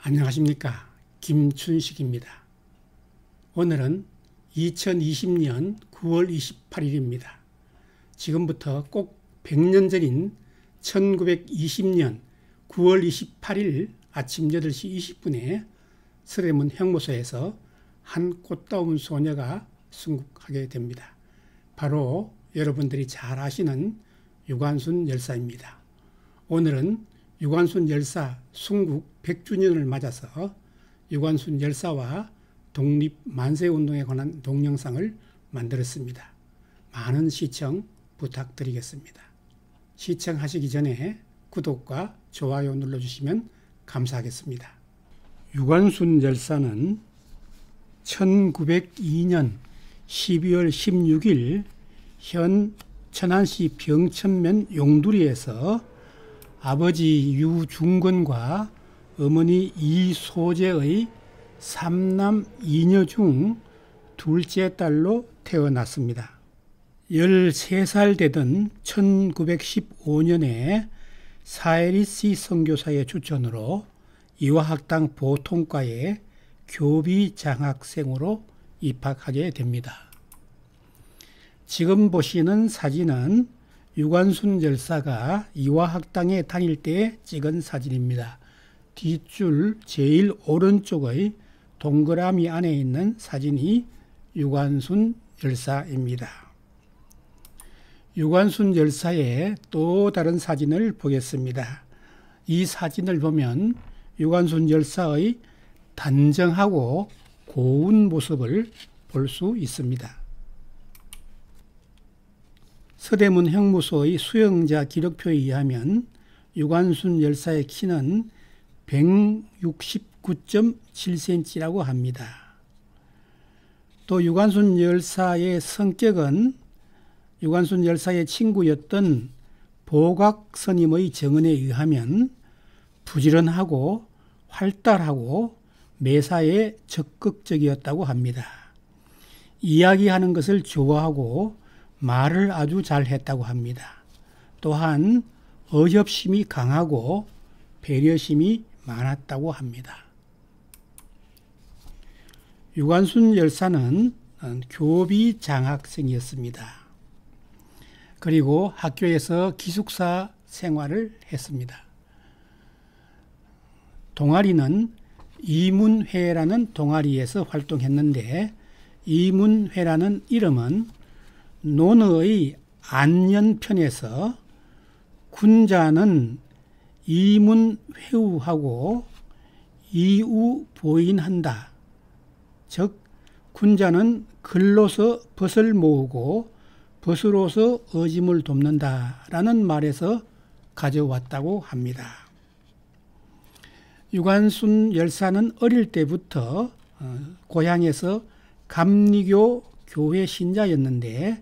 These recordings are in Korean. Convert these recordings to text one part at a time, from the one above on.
안녕하십니까, 김춘식입니다. 오늘은 2020년 9월 28일입니다. 지금부터 꼭 100년 전인 1920년 9월 28일 아침 8시 20분에 서대문 형무소에서 한 꽃다운 소녀가 순국하게 됩니다. 바로 여러분들이 잘 아시는 유관순 열사입니다. 오늘은 유관순 열사 순국 100주년을 맞아서 유관순 열사와 독립 만세운동에 관한 동영상을 만들었습니다. 많은 시청 부탁드리겠습니다. 시청하시기 전에 구독과 좋아요 눌러주시면 감사하겠습니다. 유관순 열사는 1902년 12월 16일 현 천안시 병천면 용두리에서 아버지 유중건과 어머니 이소재의 3남 2녀 중 둘째 딸로 태어났습니다. 13살 되던 1915년에 사에리시 선교사의 추천으로 이화학당 보통과에 교비 장학생으로 입학하게 됩니다. 지금 보시는 사진은 유관순 열사가 이화학당에 다닐 때 찍은 사진입니다. 뒷줄 제일 오른쪽의 동그라미 안에 있는 사진이 유관순 열사입니다. 유관순 열사의 또 다른 사진을 보겠습니다. 이 사진을 보면 유관순 열사의 단정하고 고운 모습을 볼 수 있습니다. 서대문 형무소의 수영자 기록표에 의하면 유관순 열사의 키는 169.7cm라고 합니다. 또 유관순 열사의 성격은 유관순 열사의 친구였던 보각 스님의 정언에 의하면 부지런하고 활달하고 매사에 적극적이었다고 합니다. 이야기하는 것을 좋아하고 말을 아주 잘했다고 합니다. 또한 어협심이 강하고 배려심이 많았다고 합니다. 유관순 열사는 교비 장학생이었습니다. 그리고 학교에서 기숙사 생활을 했습니다. 동아리는 이문회라는 동아리에서 활동했는데 이문회라는 이름은 논어의 안연편에서 군자는 이문회우하고 이우보인한다. 즉 군자는 글로서 벗을 모으고 벗으로서 어짐을 돕는다 라는 말에서 가져왔다고 합니다. 유관순 열사는 어릴 때부터 고향에서 감리교 교회 신자였는데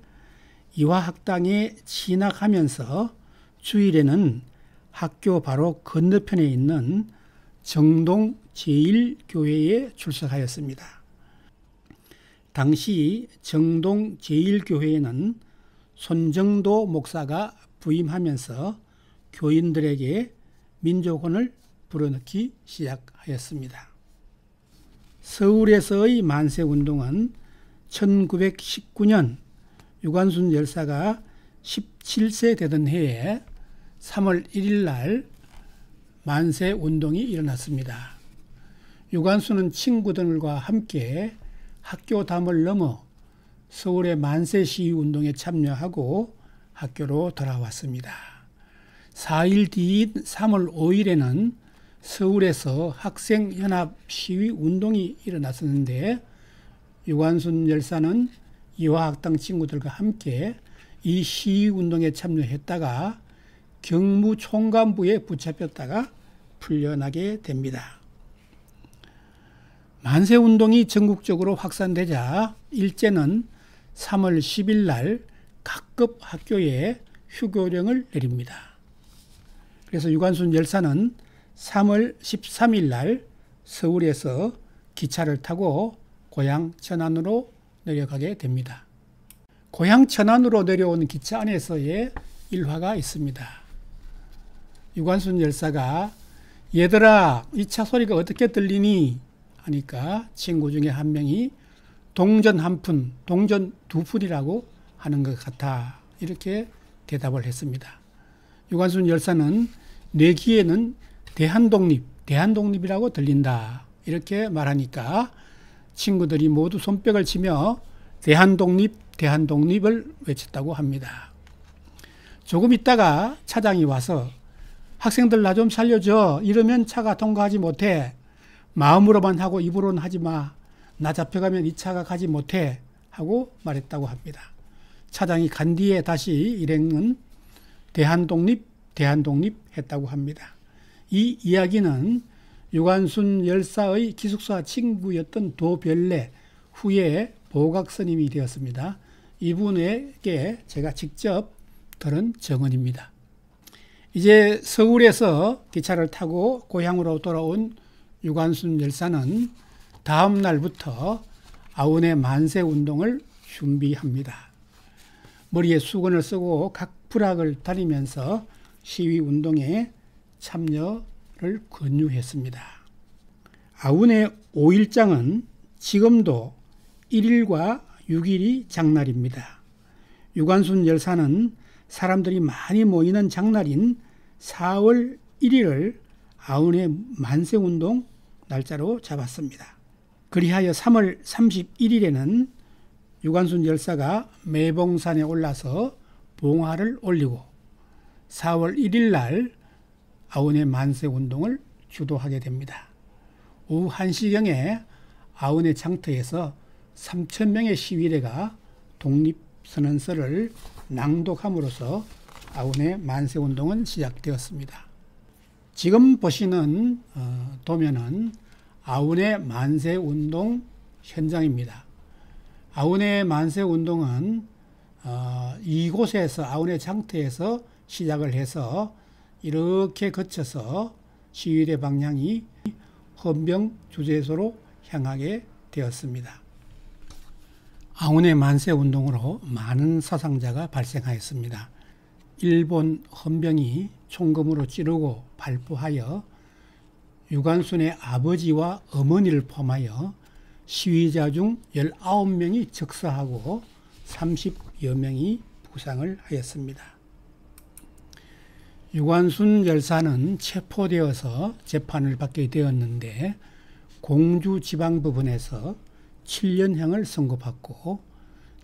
이화학당에 진학하면서 주일에는 학교 바로 건너편에 있는 정동 제1교회에 출석하였습니다. 당시 정동 제1교회에는 손정도 목사가 부임하면서 교인들에게 민족혼을 불어넣기 시작하였습니다. 서울에서의 만세운동은 1919년 유관순 열사가 17세 되던 해에 3월 1일 날 만세운동이 일어났습니다. 유관순은 친구들과 함께 학교 담을 넘어 서울의 만세시위운동에 참여하고 학교로 돌아왔습니다. 4일 뒤인 3월 5일에는 서울에서 학생연합 시위운동이 일어났었는데 유관순 열사는 이화학당 친구들과 함께 이 시위운동에 참여했다가 경무총감부에 붙잡혔다가 풀려나게 됩니다. 만세운동이 전국적으로 확산되자 일제는 3월 10일 날 각급 학교에 휴교령을 내립니다. 그래서 유관순 열사는 3월 13일 날 서울에서 기차를 타고 고향 천안으로 내려가게 됩니다. 고향 천안으로 내려오는 기차 안에서의 일화가 있습니다. 유관순 열사가 얘들아, 이 차 소리가 어떻게 들리니? 하니까 친구 중에 한 명이 동전 한 푼, 동전 두 푼이라고 하는 것 같아. 이렇게 대답을 했습니다. 유관순 열사는 내 귀에는 대한독립이라고 들린다. 이렇게 말하니까 친구들이 모두 손뼉을 치며 대한독립을 외쳤다고 합니다. 조금 있다가 차장이 와서 학생들 나 좀 살려줘. 이러면 차가 통과하지 못해. 마음으로만 하고 입으로는 하지 마. 나 잡혀가면 이 차가 가지 못해. 하고 말했다고 합니다. 차장이 간 뒤에 다시 일행은 대한독립 했다고 합니다. 이 이야기는 유관순 열사의 기숙사 친구였던 도별내 후에 보각 스님이 되었습니다. 이분에게 제가 직접 들은 정언입니다. 이제 서울에서 기차를 타고 고향으로 돌아온 유관순 열사는 다음 날부터 아운의 만세운동을 준비합니다. 머리에 수건을 쓰고 각 부락을 다니면서 시위운동에 참여를 권유했습니다. 아운의 5일장은 지금도 1일과 6일이 장날입니다. 유관순 열사는 사람들이 많이 모이는 장날인 4월 1일을 아운의 만세운동 날짜로 잡았습니다. 그리하여 3월 31일에는 유관순 열사가 매봉산에 올라서 봉화를 올리고 4월 1일 날 아운의 만세운동을 주도하게 됩니다. 오후 1시경에 아운의 장터에서 3,000명의 시위대가 독립선언서를 낭독함으로써 아운의 만세운동은 시작되었습니다. 지금 보시는 도면은 아운의 만세운동 현장입니다. 아운의 만세운동은 이곳에서 아운의 장터에서 시작을 해서 이렇게 거쳐서 시위대 방향이 헌병 주재소로 향하게 되었습니다. 아운의 만세운동으로 많은 사상자가 발생하였습니다. 일본 헌병이 총검으로 찌르고 발포하여 유관순의 아버지와 어머니를 포함하여 시위자 중 19명이 즉사하고 30여 명이 부상을 하였습니다. 유관순 열사는 체포되어서 재판을 받게 되었는데 공주지방법원에서 7년형을 선고받고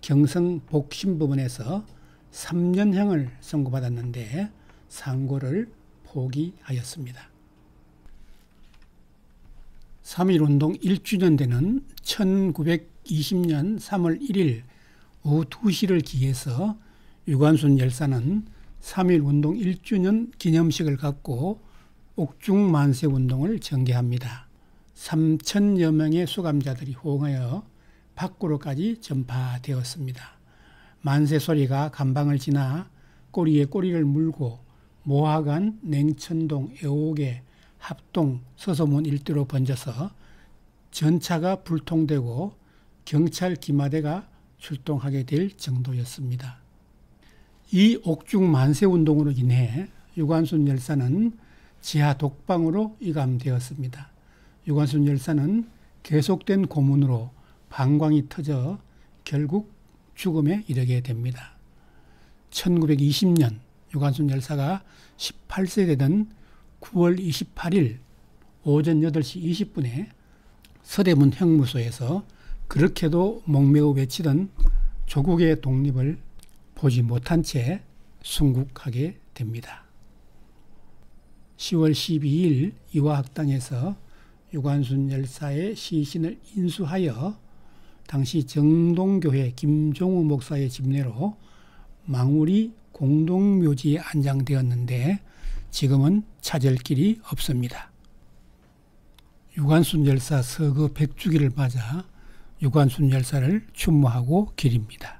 경성복심법원에서 3년형을 선고받았는데 상고를 포기하였습니다. 3.1운동 1주년 되는 1920년 3월 1일 오후 2시를 기해서 유관순 열사는 3.1운동 1주년 기념식을 갖고 옥중만세운동을 전개합니다. 3,000여 명의 수감자들이 호응하여 밖으로까지 전파되었습니다. 만세 소리가 감방을 지나 꼬리에 꼬리를 물고 모하관, 냉천동, 애옥에, 합동, 서소문 일대로 번져서 전차가 불통되고 경찰 기마대가 출동하게 될 정도였습니다. 이 옥중 만세운동으로 인해 유관순 열사는 지하 독방으로 이감되었습니다. 유관순 열사는 계속된 고문으로 방광이 터져 결국 죽음에 이르게 됩니다. 1920년 유관순 열사가 18세 되던 9월 28일 오전 8시 20분에 서대문 형무소에서 그렇게도 목매어 외치던 조국의 독립을 보지 못한 채 순국하게 됩니다. 10월 12일 이화학당에서 유관순 열사의 시신을 인수하여 당시 정동교회 김종우 목사의 집례로 망우리 공동묘지에 안장되었는데 지금은 찾을 길이 없습니다. 유관순 열사 서거 100주기를 맞아 유관순 열사를 추모하고 기립니다.